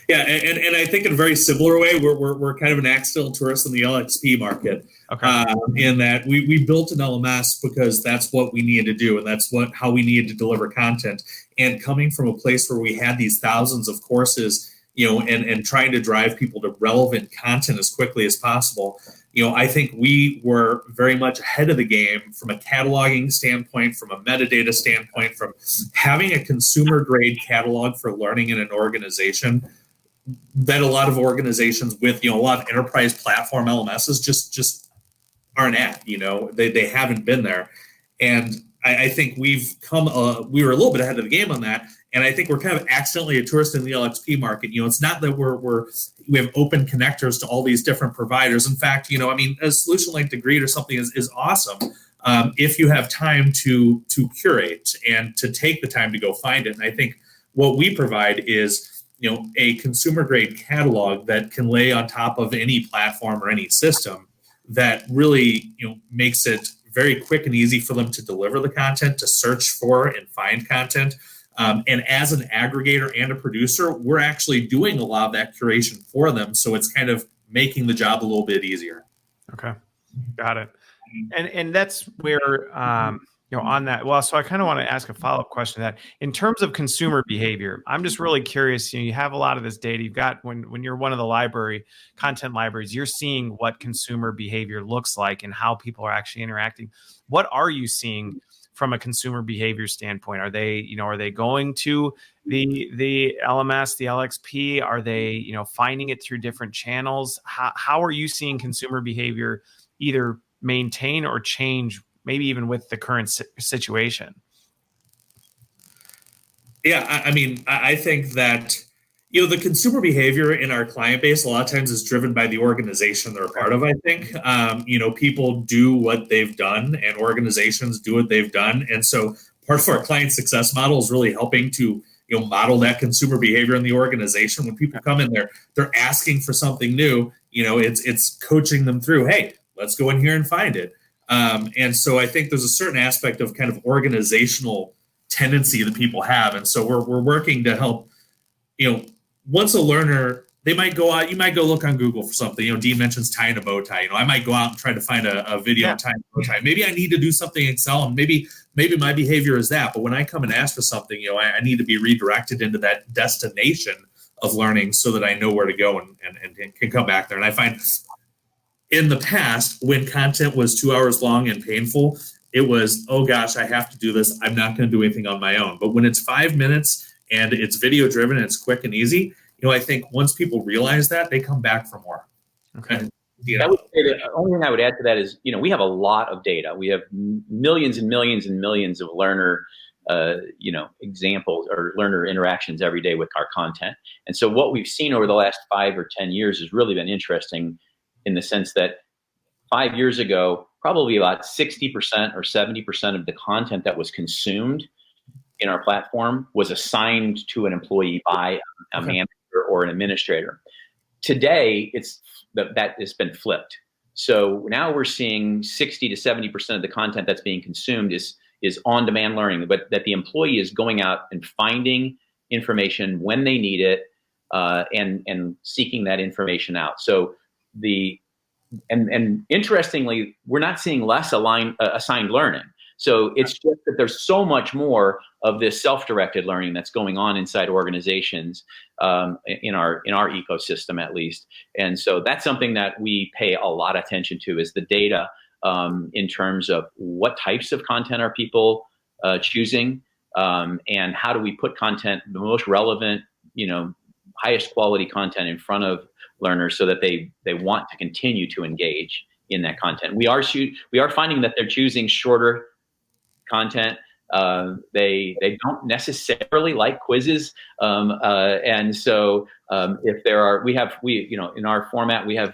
Yeah, and I think in a very similar way, we're kind of an accidental tourist in the LXP market. Okay. In that we built an LMS because that's what we needed to do, and that's how we needed to deliver content. And coming from a place where we had these thousands of courses, and trying to drive people to relevant content as quickly as possible, I think we were very much ahead of the game from a cataloging standpoint, from a metadata standpoint, from having a consumer grade catalog for learning in an organization that a lot of organizations with, a lot of enterprise platform LMSs just aren't at, they haven't been there. And I think we were a little bit ahead of the game on that. And I think we're kind of accidentally a tourist in the LXP market. It's not that we have open connectors to all these different providers. In fact, a solution like Degreed or something is awesome if you have time to curate and to take the time to go find it. And I think what we provide is, a consumer grade catalog that can lay on top of any platform or any system that really, makes it very quick and easy for them to deliver the content, to search for and find content. And as an aggregator and a producer, we're actually doing a lot of that curation for them. So it's kind of making the job a little bit easier. Okay. Got it. And that's where, on that. Well, so I kind of want to ask a follow-up question to that. In terms of consumer behavior, I'm just really curious, you have a lot of this data. You've got, when you're one of the content libraries, you're seeing what consumer behavior looks like and how people are actually interacting. What are you seeing from a consumer behavior standpoint? Are they going to the LMS, the LXP? Are they, finding it through different channels? How are you seeing consumer behavior either maintain or change, maybe even with the current situation? Yeah, I think that, the consumer behavior in our client base a lot of times is driven by the organization they're a part of, I think. People do what they've done and organizations do what they've done. And so part of our client success model is really helping to, model that consumer behavior in the organization. When people come in there, they're asking for something new, it's coaching them through, hey, let's go in here and find it. And so I think there's a certain aspect of kind of organizational tendency that people have. And so we're working to help, once a learner, they might go out, you might go look on Google for something. Dean mentions tying a bow tie. I might go out and try to find a video on tying a bow tie. Maybe I need to do something in Excel, and maybe my behavior is that. But when I come and ask for something, I need to be redirected into that destination of learning so that I know where to go and can come back there. And I find in the past, when content was 2 hours long and painful, it was, oh gosh, I have to do this. I'm not going to do anything on my own. But when it's 5 minutes and it's video driven and it's quick and easy, I think once people realize that, they come back for more. Okay. And, I would say the only thing I would add to that is, we have a lot of data. We have millions and millions and millions of learner, examples or learner interactions every day with our content. And so what we've seen over the last 5 or 10 years has really been interesting in the sense that 5 years ago, probably about 60% or 70% of the content that was consumed in our platform was assigned to an employee by a manager or an administrator. Today, that has been flipped. So now we're seeing 60 to 70% of the content that's being consumed is on-demand learning, but that the employee is going out and finding information when they need it, and seeking that information out. So and interestingly, we're not seeing less assigned learning. So it's just that there's so much more of this self-directed learning that's going on inside organizations, in our ecosystem at least. And so that's something that we pay a lot of attention to, is the data, in terms of what types of content are people choosing, and how do we put content, the most relevant, highest quality content in front of learners so that they want to continue to engage in that content. We are finding that they're choosing shorter content. They don't necessarily like quizzes, and so if there are, in our format we have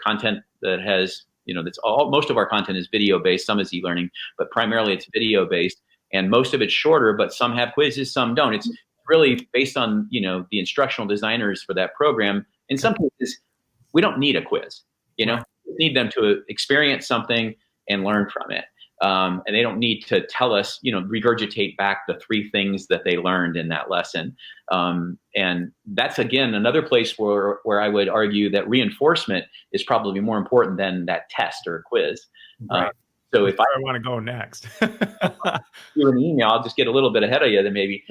content that has, most of our content is video based, some is e-learning, but primarily it's video based, and most of it's shorter, but some have quizzes, some don't. It's really based on the instructional designers for that program. In some cases, we don't need a quiz. We need them to experience something and learn from it. And they don't need to tell us, regurgitate back the 3 things that they learned in that lesson. And that's, again, another place where I would argue that reinforcement is probably more important than that test or quiz. Right. So if I want to go next, do an email, I'll just get a little bit ahead of you. Then maybe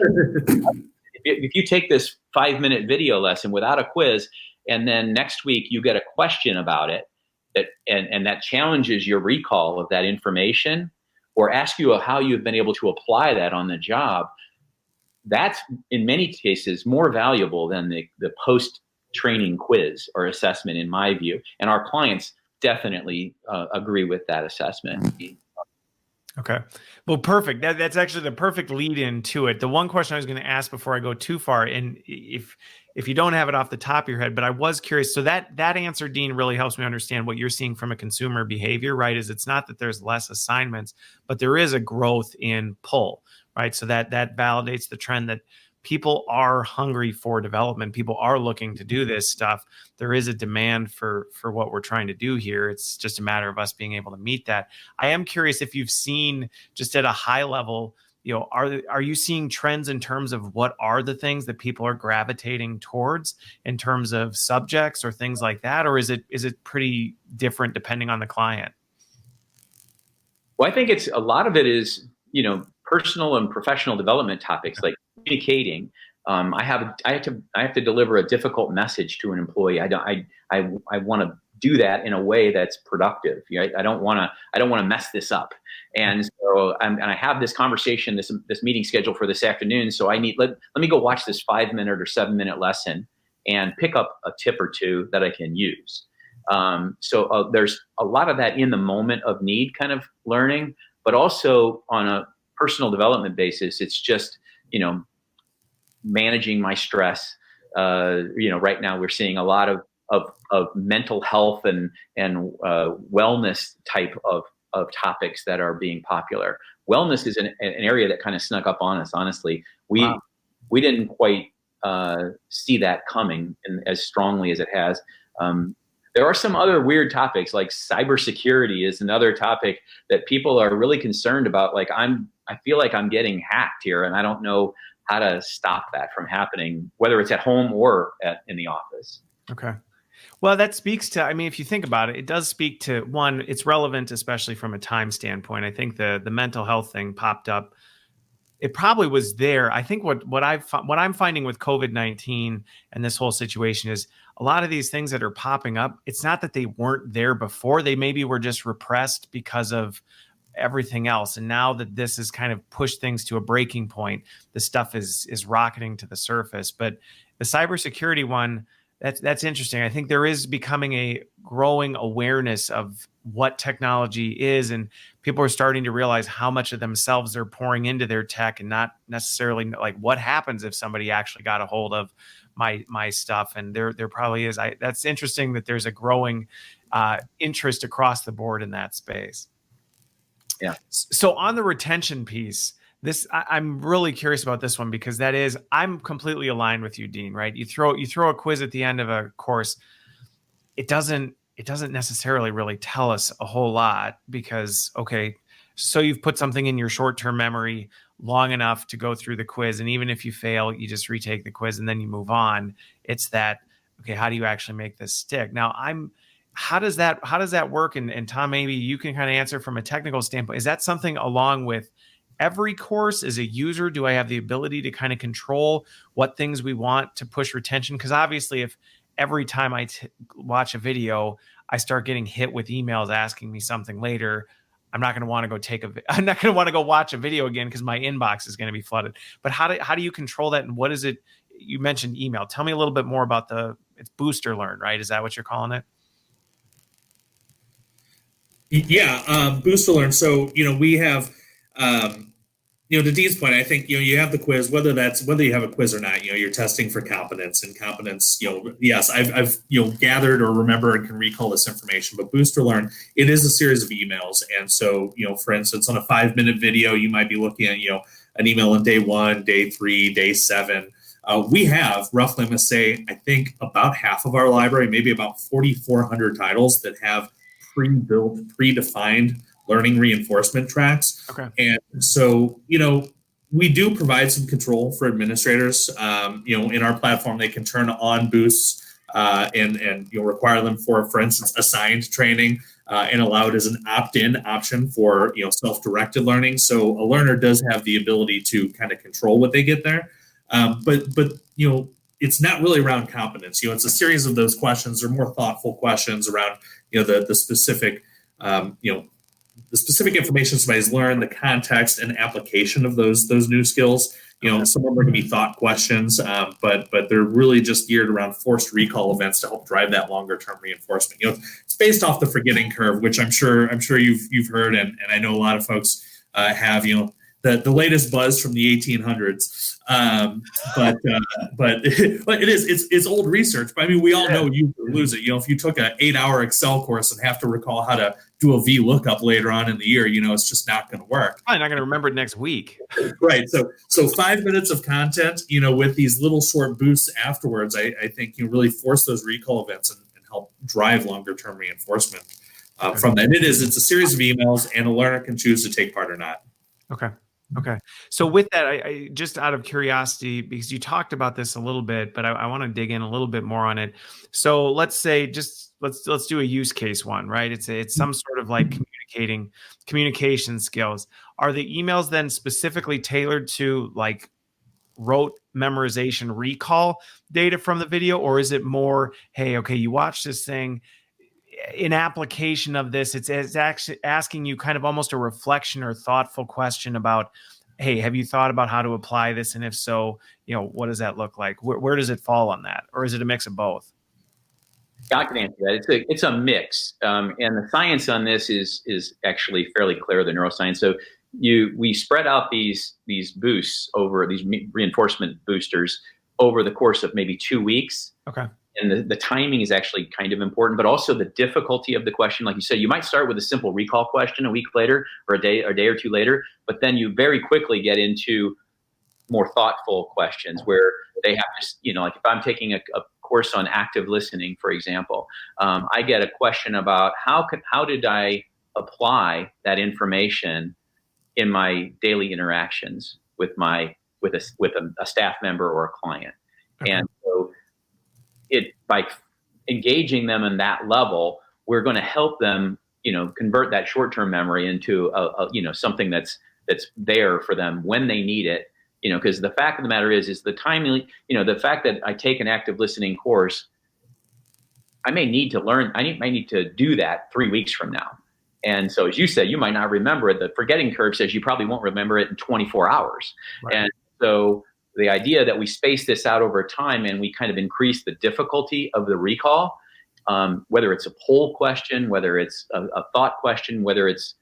if you take this 5-minute video lesson without a quiz, and then next week you get a question about it, and that challenges your recall of that information, or ask you how you've been able to apply that on the job, that's in many cases more valuable than the post-training quiz or assessment, in my view. And our clients definitely agree with that assessment. Okay. Well, perfect. That's actually the perfect lead in to it. The one question I was going to ask before I go too far, and if you don't have it off the top of your head, but I was curious. So that answer, Dean, really helps me understand what you're seeing from a consumer behavior, right? Is it's not that there's less assignments, but there is a growth in pull, right? So that validates the trend that people are hungry for development. People are looking to do this stuff. There is a demand for what we're trying to do here. It's just a matter of us being able to meet that. I am curious if you've seen, just at a high level, are you seeing trends in terms of what are the things that people are gravitating towards in terms of subjects or things like that? Or is it pretty different depending on the client? Well, I think a lot of it is, personal and professional development topics like communicating. I have to deliver a difficult message to an employee. I want to do that in a way that's productive. Right? I don't want to mess this up. And so I have this conversation, this meeting scheduled for this afternoon. So let me go watch this 5-minute or 7-minute lesson and pick up a tip or 2 that I can use. So there's a lot of that in the moment of need kind of learning, but also on a personal development basis, it's just, managing my stress. Right now we're seeing a lot of mental health and wellness type of topics that are being popular. Wellness is an area that kind of snuck up on us. Honestly, we didn't quite see that coming as strongly as it has. There are some other weird topics, like cybersecurity is another topic that people are really concerned about. Like I feel like I'm getting hacked here, and I don't know how to stop that from happening, whether it's at home or in the office. Okay. Well, that speaks to, if you think about it, it does speak to, one, it's relevant, especially from a time standpoint. I think the mental health thing popped up. It probably was there. I think what I'm finding with COVID-19 and this whole situation is a lot of these things that are popping up, it's not that they weren't there before. They maybe were just repressed because of everything else. And now that this has kind of pushed things to a breaking point, the stuff is rocketing to the surface. But the cybersecurity one, that's interesting. I think there is becoming a growing awareness of what technology is, and people are starting to realize how much of themselves they're pouring into their tech, and not necessarily like what happens if somebody actually got a hold of my stuff. And there probably is. That's interesting that there's a growing interest across the board in that space. Yeah. So on the retention piece, I'm really curious about this one, because I'm completely aligned with you, Dean, right? You throw a quiz at the end of a course. It doesn't necessarily really tell us a whole lot, because, okay, so you've put something in your short-term memory long enough to go through the quiz. And even if you fail, you just retake the quiz and then you move on. It's that, okay, how do you actually make this stick? Now how does that work? And Tom, maybe you can kind of answer from a technical standpoint. Is that something along with every course? As a user, do I have the ability to kind of control what things we want to push retention? Because obviously, if every time I watch a video, I start getting hit with emails asking me something later, I'm not going to want to go I'm not going to want to go watch a video again because my inbox is going to be flooded. But how do you control that? And what is it? You mentioned email. Tell me a little bit more about it's Booster Learn, right? Is that what you're calling it? Yeah, Booster Learn. So, we have, to Dean's point, I think, you have the quiz, whether you have a quiz or not, you're testing for competence, and competence, yes, I've gathered or remember and can recall this information, but Booster Learn, it is a series of emails. And so, for instance, on a 5-minute video, you might be looking at, an email on day 1, day 3, day 7. We have roughly, I'm going to say, I think about half of our library, maybe about 4,400 titles that have pre-built, predefined learning reinforcement tracks. Okay. And so, we do provide some control for administrators. In our platform, they can turn on boosts and require them for instance, assigned training and allow it as an opt-in option for, self-directed learning. So a learner does have the ability to kind of control what they get there. But it's not really around competence. It's a series of those questions or more thoughtful questions around, the specific, the specific information somebody's learned, the context and application of those new skills. Some of them are going to be thought questions, but they're really just geared around forced recall events to help drive that longer term reinforcement. It's based off the forgetting curve, which I'm sure you've heard, and I know a lot of folks have. The latest buzz from the 1800s, but it's old research. But I mean, we all know you lose it. If you took an 8-hour Excel course and have to recall how to do a VLOOKUP later on in the year, it's just not going to work. I'm not going to remember it next week. Right. So 5 minutes of content, with these little short boosts afterwards, I think really force those recall events and help drive longer term reinforcement from that. It's a series of emails, and a learner can choose to take part or not. Okay. So with that, I just out of curiosity, because you talked about this a little bit, but I want to dig in a little bit more on it. So let's say let's do a use case one, right? It's some sort of like communication skills. Are the emails then specifically tailored to like rote memorization recall data from the video, or is it more, hey, okay, you watch this thing, in application of this, it's actually asking you kind of almost a reflection or thoughtful question about, hey, have you thought about how to apply this? And if so, what does that look like? Where does it fall on that? Or is it a mix of both? I can answer that. It's a mix. And the science on this is actually fairly clear, the neuroscience. So we spread out these boosts over these reinforcement boosters over the course of maybe 2 weeks. Okay. And the timing is actually kind of important, but also the difficulty of the question. Like you said, you might start with a simple recall question a week later or a day or two later, but then you very quickly get into more thoughtful questions where they have to, like if I'm taking a course on active listening, for example, I get a question about how did I apply that information in my daily interactions with a staff member or a client. Okay. And so by engaging them in that level, we're going to help them, convert that short-term memory into something that's there for them when they need it. Because the fact of the matter is the timing, the fact that I take an active listening course, I may need to learn, I might need to do that 3 weeks from now. And so, as you said, you might not remember it. The forgetting curve says you probably won't remember it in 24 hours. Right. And so the idea that we space this out over time and we kind of increase the difficulty of the recall, whether it's a poll question, whether it's a thought question, whether it's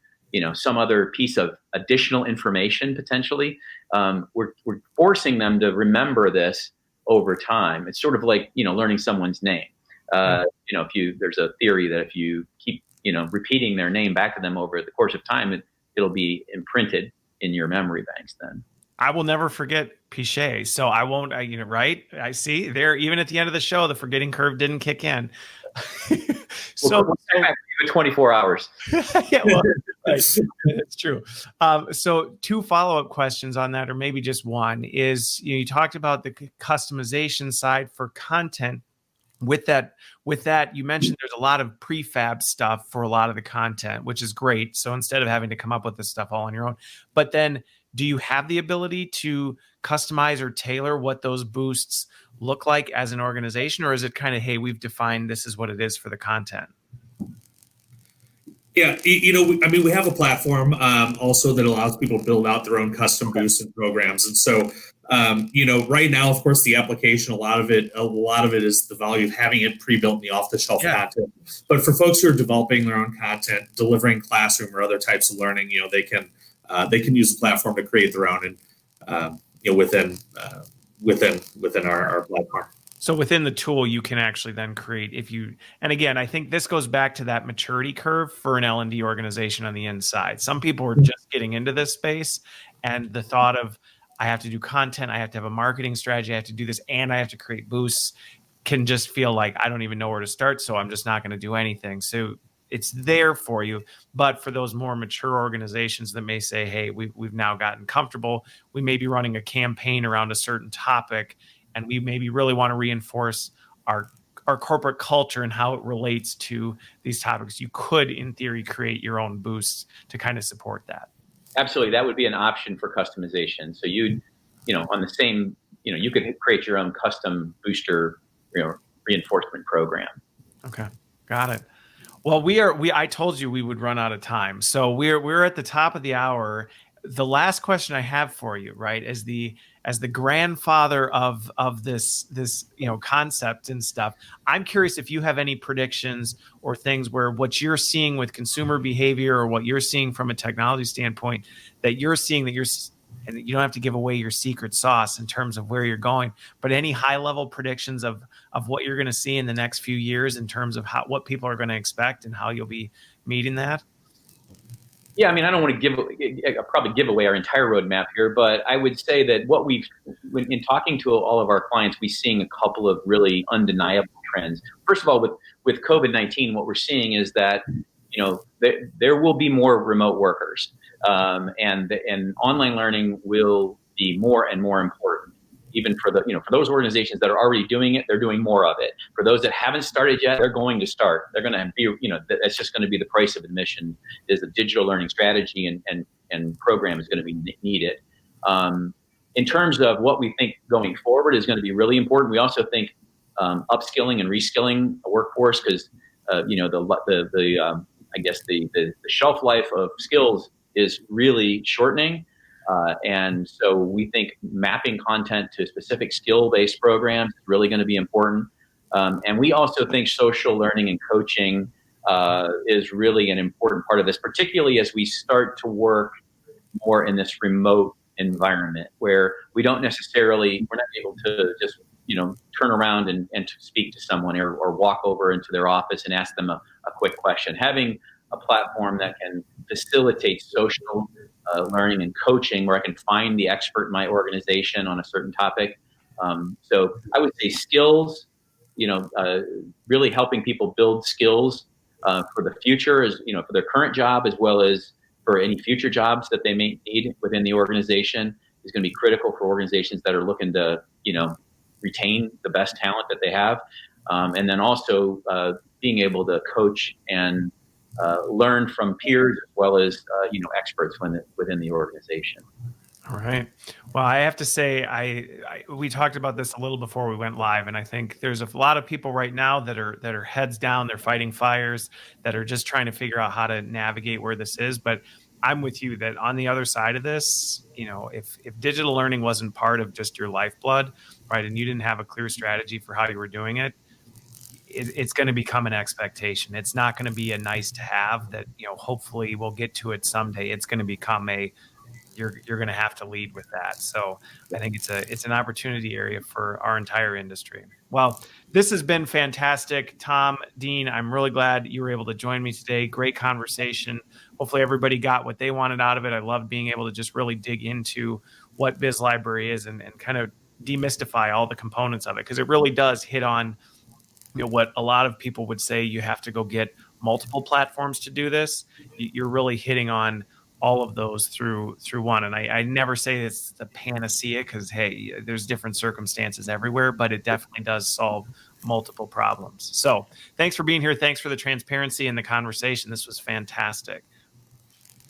some other piece of additional information potentially, we're forcing them to remember this over time. It's sort of like learning someone's name. There's a theory that if you keep repeating their name back to them over the course of time, it'll be imprinted in your memory banks then. I will never forget Pichee, so I won't. Right? I see there. Even at the end of the show, the forgetting curve didn't kick in. So 24 hours. Yeah, well, right. It's true. So 2 follow-up questions on that, or maybe just one, is you talked about the customization side for content. with that, you mentioned there's a lot of prefab stuff for a lot of the content, which is great. So instead of having to come up with this stuff all on your own, but then do you have the ability to customize or tailor what those boosts look like as an organization? Or is it kind of, hey, we've defined this is what it is for the content? Yeah, we have a platform also that allows people to build out their own custom boosts and programs. And so, right now, of course, the application, a lot of it is the value of having it pre-built in the off-the-shelf content. But for folks who are developing their own content, delivering classroom or other types of learning, they can use the platform to create their own, and within our platform. So within the tool, you can actually then create and again, I think this goes back to that maturity curve for an L&D organization on the inside. Some people are just getting into this space, and the thought of, I have to do content, I have to have a marketing strategy, I have to do this, and I have to create boosts can just feel like I don't even know where to start. So I'm just not going to do anything. So it's there for you. But for those more mature organizations that may say, hey, we've now gotten comfortable, we may be running a campaign around a certain topic, and we maybe really want to reinforce our corporate culture and how it relates to these topics. You could, in theory, create your own boosts to kind of support that. Absolutely. That would be an option for customization. So on the same, you could create your own custom booster, reinforcement program. Okay. Got it. Well, I told you we would run out of time. So we're at the top of the hour. The last question I have for you, right, as the grandfather of this concept and stuff, I'm curious if you have any predictions or things where what you're seeing with consumer behavior or what you're seeing from a technology standpoint that you're seeing and you don't have to give away your secret sauce in terms of where you're going, but any high level predictions of what you're going to see in the next few years in terms of what people are going to expect and how you'll be meeting that? Yeah, I don't want to probably give away our entire roadmap here, but I would say that in talking to all of our clients, we're seeing a couple of really undeniable trends. First of all, with COVID-19, what we're seeing is that, there will be more remote workers, and online learning will be more and more important. Even for for those organizations that are already doing it, they're doing more of it. For those that haven't started yet, they're going to start. They're going to be, that's just going to be the price of admission. Is the digital learning strategy and program is going to be needed. In terms of what we think going forward is going to be really important, we also think upskilling and reskilling a workforce, because the shelf life of skills is really shortening. And so we think mapping content to specific skill-based programs is really going to be important. And we also think social learning and coaching is really an important part of this, particularly as we start to work more in this remote environment where we're not able to just, turn around and to speak to someone or walk over into their office and ask them a quick question. Having a platform that can facilitate social learning and coaching, where I can find the expert in my organization on a certain topic. So I would say skills, really helping people build skills for the future, for their current job as well as for any future jobs that they may need within the organization, is going to be critical for organizations that are looking to, retain the best talent that they have. And then also being able to coach and learn from peers as well as experts within the organization. All right. Well, I have to say, we talked about this a little before we went live, and I think there's a lot of people right now that are heads down, they're fighting fires, that are just trying to figure out how to navigate where this is. But I'm with you that on the other side of this, if digital learning wasn't part of just your lifeblood, right, and you didn't have a clear strategy for how you were doing it, it's going to become an expectation. It's not going to be a nice to have that, hopefully we'll get to it someday. It's going to become you're going to have to lead with that. So I think it's an opportunity area for our entire industry. Well, this has been fantastic. Tom, Dean, I'm really glad you were able to join me today. Great conversation. Hopefully everybody got what they wanted out of it. I love being able to just really dig into what BizLibrary is and kind of demystify all the components of it, because it really does hit on what a lot of people would say, you have to go get multiple platforms to do this. You're really hitting on all of those through one. And I never say it's the panacea, because, hey, there's different circumstances everywhere, but it definitely does solve multiple problems. So thanks for being here. Thanks for the transparency and the conversation. This was fantastic.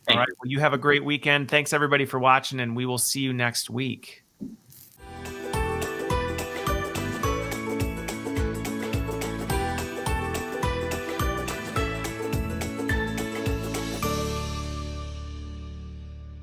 All right. Well, you have a great weekend. Thanks everybody for watching, and we will see you next week.